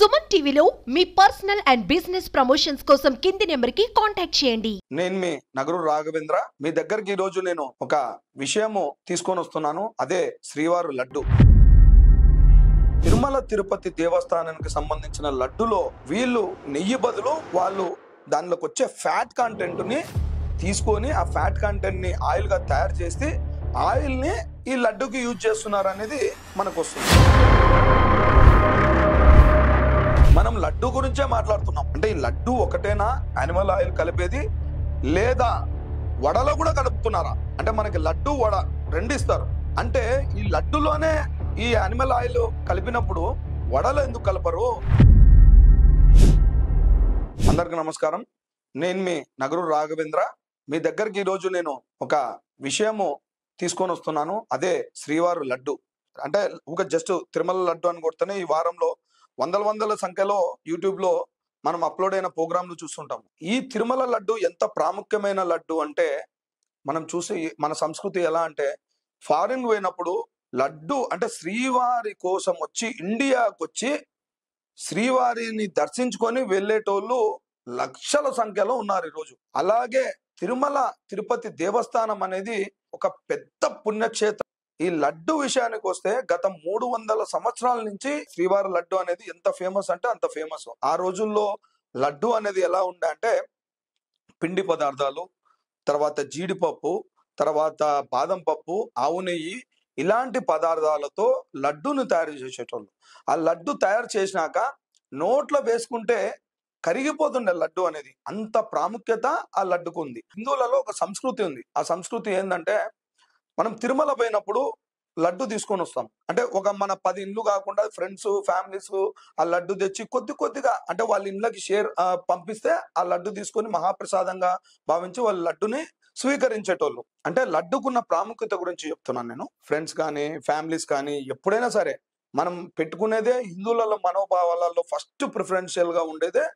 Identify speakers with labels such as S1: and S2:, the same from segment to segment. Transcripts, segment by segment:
S1: సుమన్ టీవీలో మీ personal and business promotions కోసం కింది నెంబర్కి కాంటాక్ట్ చేయండి.
S2: నేను మీ నగరు రాఘవేంద్ర. మీ దగ్గరికి ఈ రోజు నేను ఒక విషయము తీసుకొని వస్తున్నాను. అదే శ్రీవారు లడ్డు. తిరుమల తిరుపతి దేవస్థానానికి సంబంధించిన లడ్డులో వీళ్ళు నెయ్యి బదులు వాళ్ళు దానిలోకి వచ్చే ఫ్యాట్ కంటెంట్ ని తీసుకొని ఆ ఫ్యాట్ కంటెంట్ ని ఆయిల్ గా తయారు చేసి ఆయిల్ ని ఈ లడ్డుకి యూజ్ చేస్తున్నారు అనేది మనకు వస్తుంది. మనం లడ్డు గురించే మాట్లాడుతున్నాం. అంటే ఈ లడ్డు ఒకటేనా యానిమల్ ఆయిల్ కలిపేది, లేదా వడలో కూడా కలుపుతున్నారా? అంటే మనకి లడ్డు వడ రెండు ఇస్తారు. అంటే ఈ లడ్డులోనే ఈ యానిమల్ ఆయిల్ కలిపినప్పుడు వడలో ఎందుకు కలపరు? అందరికి నమస్కారం. నేను మీ నగరు రాఘవేంద్ర. మీ దగ్గరికి ఈరోజు నేను ఒక విషయము తీసుకొని వస్తున్నాను. అదే శ్రీవారు లడ్డు. అంటే ఒక జస్ట్ తిరుమల లడ్డు అని కొడితేనే ఈ వారంలో వందల సంఖ్యలో యూట్యూబ్ లో మనం అప్లోడ్ అయిన ప్రోగ్రాంలు చూస్తుంటాం. ఈ తిరుమల లడ్డు ఎంత ప్రాముఖ్యమైన లడ్డు అంటే, మనం చూసి మన సంస్కృతి ఎలా అంటే, ఫారిన్ పోయినప్పుడు లడ్డు అంటే శ్రీవారి కోసం వచ్చి ఇండియాకు వచ్చి శ్రీవారిని దర్శించుకొని వెళ్ళేటోళ్ళు లక్షల సంఖ్యలో ఉన్నారు ఈరోజు. అలాగే తిరుమల తిరుపతి దేవస్థానం అనేది ఒక పెద్ద పుణ్యక్షేత్రం. ఈ లడ్డు విషయానికి వస్తే గత 300 సంవత్సరాల నుంచి శ్రీవారి లడ్డు అనేది ఎంత ఫేమస్ అంటే అంత ఫేమస్. ఆ రోజుల్లో లడ్డు అనేది ఎలా ఉండే అంటే, పిండి పదార్థాలు, తర్వాత జీడిపప్పు, తర్వాత బాదం పప్పు, ఆవు నెయ్యి, ఇలాంటి పదార్థాలతో లడ్డును తయారు చేసేటోళ్ళు. ఆ లడ్డు తయారు చేసినాక నోట్లో వేసుకుంటే కరిగిపోతుండే లడ్డు అనేది. అంత ప్రాముఖ్యత ఆ లడ్డుకు ఉంది. హిందువులలో ఒక సంస్కృతి ఉంది. ఆ సంస్కృతి ఏంటంటే, మనం తిరుమల పోయినప్పుడు లడ్డు తీసుకొని వస్తాం. అంటే ఒక మన 10 ఇండ్లు కాకుండా ఫ్రెండ్స్ ఫ్యామిలీస్ ఆ లడ్డు తెచ్చి కొద్దిగా అంటే వాళ్ళ ఇండ్లకి షేర్ పంపిస్తే ఆ లడ్డు తీసుకొని మహాప్రసాదంగా భావించి వాళ్ళ లడ్డుని స్వీకరించేటోళ్ళు. అంటే లడ్డుకున్న ప్రాముఖ్యత గురించి చెప్తున్నాను నేను. ఫ్రెండ్స్ కానీ ఫ్యామిలీస్ కానీ ఎప్పుడైనా సరే మనం పెట్టుకునేదే హిందువులలో మనోభావాలలో ఫస్ట్ ప్రిఫరెన్షియల్ గా ఉండేదే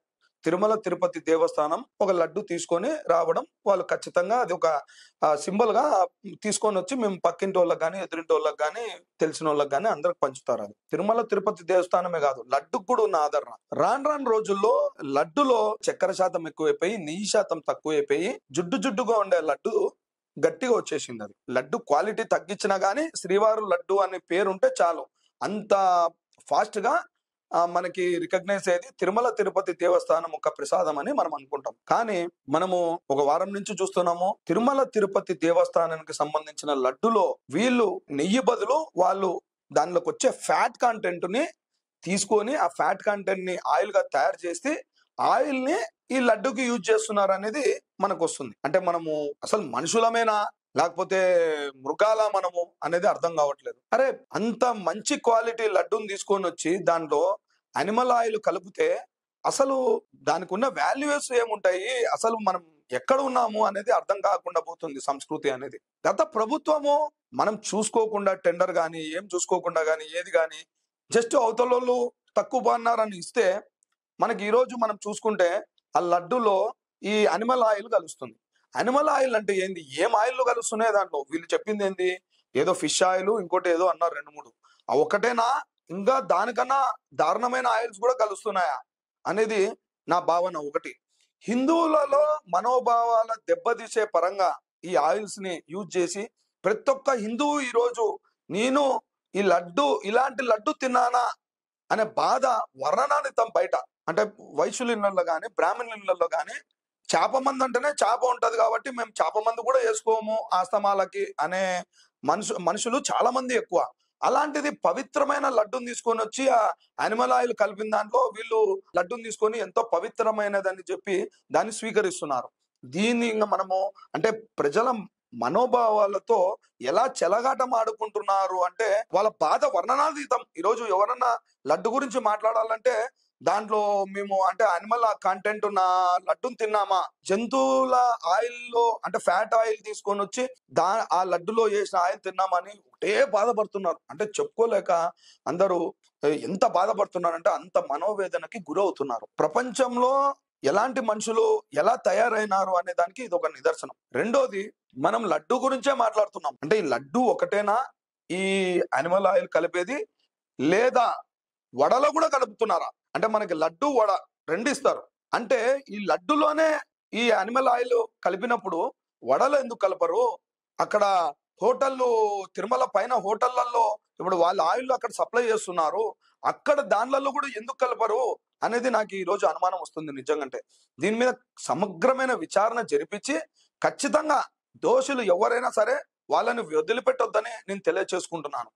S2: తిరుమల తిరుపతి దేవస్థానం. ఒక లడ్డు తీసుకొని రావడం, వాళ్ళు ఖచ్చితంగా అది ఒక సింబల్ గా తీసుకొని వచ్చి మేము పక్కింటి వాళ్ళకి కానీ ఎదురింటి వాళ్ళకి కానీ తెలిసిన వాళ్ళకి కానీ అందరికి పంచుతారు. అది తిరుమల తిరుపతి దేవస్థానమే కాదు, లడ్డుకు కూడా ఉన్న ఆదరణ. రాను రోజుల్లో లడ్డులో చక్కెర శాతం ఎక్కువైపోయి నెయ్యి శాతం తక్కువైపోయి జుడ్డుగా ఉండే లడ్డు గట్టిగా వచ్చేసింది. అది లడ్డు క్వాలిటీ తగ్గించినా గానీ శ్రీవారు లడ్డు అనే పేరుంటే చాలు, అంత ఫాస్ట్ గా మనకి రికగ్నైజ్ అయ్యేది తిరుమల తిరుపతి దేవస్థానం ఒక ప్రసాదం అని మనం అనుకుంటాం. కానీ మనము ఒక వారం నుంచి చూస్తున్నాము, తిరుమల తిరుపతి దేవస్థానానికి సంబంధించిన లడ్డులో వీళ్ళు నెయ్యి బదులు వాళ్ళు దానిలోకి వచ్చే ఫ్యాట్ కంటెంట్ ని తీసుకొని ఆ ఫ్యాట్ కంటెంట్ ని ఆయిల్ గా తయారు చేసి ఆయిల్ ని ఈ లడ్డుకి యూజ్ చేస్తున్నారు అనేది మనకు వస్తుంది. అంటే మనము అసలు మనుషులమేనా లేకపోతే మృగాల మనము అనేది అర్థం కావట్లేదు. అరే అంత మంచి క్వాలిటీ లడ్డూని తీసుకొని వచ్చి దాంట్లో అనిమల్ ఆయిల్ కలిపితే అసలు దానికి ఉన్న వాల్యూస్ ఏముంటాయి, అసలు మనం ఎక్కడ ఉన్నాము అనేది అర్థం కాకుండా పోతుంది సంస్కృతి అనేది. గత ప్రభుత్వము మనం చూసుకోకుండా టెండర్ కానీ ఏం చూసుకోకుండా కానీ ఏది కానీ జస్ట్ అవతలలో తక్కువ బాన్నారని ఇస్తే మనకి ఈరోజు మనం చూసుకుంటే ఆ లడ్డులో ఈ అనిమల్ ఆయిల్ కలుస్తుంది. అనిమల్ ఆయిల్ అంటే ఏంది, ఏం ఆయిల్ కలుస్తున్నాయి దాంట్లో? వీళ్ళు చెప్పింది ఏంది, ఏదో ఫిష్ ఆయిల్ ఇంకోటి ఏదో అన్నారు 2-3. ఆ ఒకటేనా, ఇంకా దానికన్నా దారుణమైన ఆయిల్స్ కూడా కలుస్తున్నాయా అనేది నా భావన. ఒకటి, హిందువులలో మనోభావాల దెబ్బతీసే పరంగా ఈ ఆయిల్స్ ని యూజ్ చేసి ప్రతి ఒక్క హిందువు ఈరోజు నేను ఈ లడ్డు ఇలాంటి లడ్డు తిన్నానా అనే బాధ వర్ణనానితం బయట. అంటే వైశ్యుల ఇళ్లలో కానీ బ్రాహ్మణుల ఇళ్లలో కానీ చేప మందు అంటేనే చేప ఉంటది కాబట్టి మేము చేప మందు కూడా వేసుకోము ఆస్తమాలకి అనే మనుషులు చాలా మంది ఎక్కువ. అలాంటిది పవిత్రమైన లడ్డుని తీసుకొని వచ్చి ఆ అనిమల్ ఆయిల్ కలిపిన దాంట్లో వీళ్ళు లడ్డుని తీసుకొని ఎంతో పవిత్రమైనదని చెప్పి దాన్ని స్వీకరిస్తున్నారు. దీన్ని ఇంకా మనము అంటే ప్రజల మనోభావాలతో ఎలా చెలగాటం ఆడుకుంటున్నారు అంటే వాళ్ళ బాధ వర్ణనాతీతం. ఈరోజు ఎవరన్నా లడ్డు గురించి మాట్లాడాలంటే దాంట్లో మేము అంటే అనిమల్ కంటెంట్ ఉన్న లడ్డును తిన్నామా, జంతువుల ఆయిల్లో అంటే ఫ్యాట్ ఆయిల్ తీసుకొని వచ్చి ఆ లడ్డులో వేసిన ఆయిల్ తిన్నామని ఒకటే బాధపడుతున్నారు. అంటే చెప్పుకోలేక అందరూ ఎంత బాధపడుతున్నారంటే అంత మనోవేదనకి గురవుతున్నారు. ప్రపంచంలో ఎలాంటి మనుషులు ఎలా తయారైనారు అనే దానికి ఇది ఒక నిదర్శనం. రెండోది, మనం లడ్డు గురించే మాట్లాడుతున్నాం. అంటే ఈ లడ్డు ఒకటేనా ఈ అనిమల్ ఆయిల్ కలిపేది, లేదా వడలో కూడా కలుపుతున్నారా? అంటే మనకి లడ్డు వడ రెండు ఇస్తారు. అంటే ఈ లడ్డులోనే ఈ యానిమల్ ఆయిల్ కలిపినప్పుడు వడలో ఎందుకు కలపరు? అక్కడ హోటళ్ళు తిరుమల పైన హోటళ్లలో ఇప్పుడు వాళ్ళ ఆయిల్ అక్కడ సప్లై చేస్తున్నారు. అక్కడ దాన్లలో కూడా ఎందుకు కలపరు అనేది నాకు ఈ రోజు అనుమానం వస్తుంది నిజంగంటే. దీని మీద సమగ్రమైన విచారణ జరిపించి ఖచ్చితంగా దోషులు ఎవరైనా సరే వాళ్ళని వదిలిపెట్టొద్దని నేను తెలియచేసుకుంటున్నాను.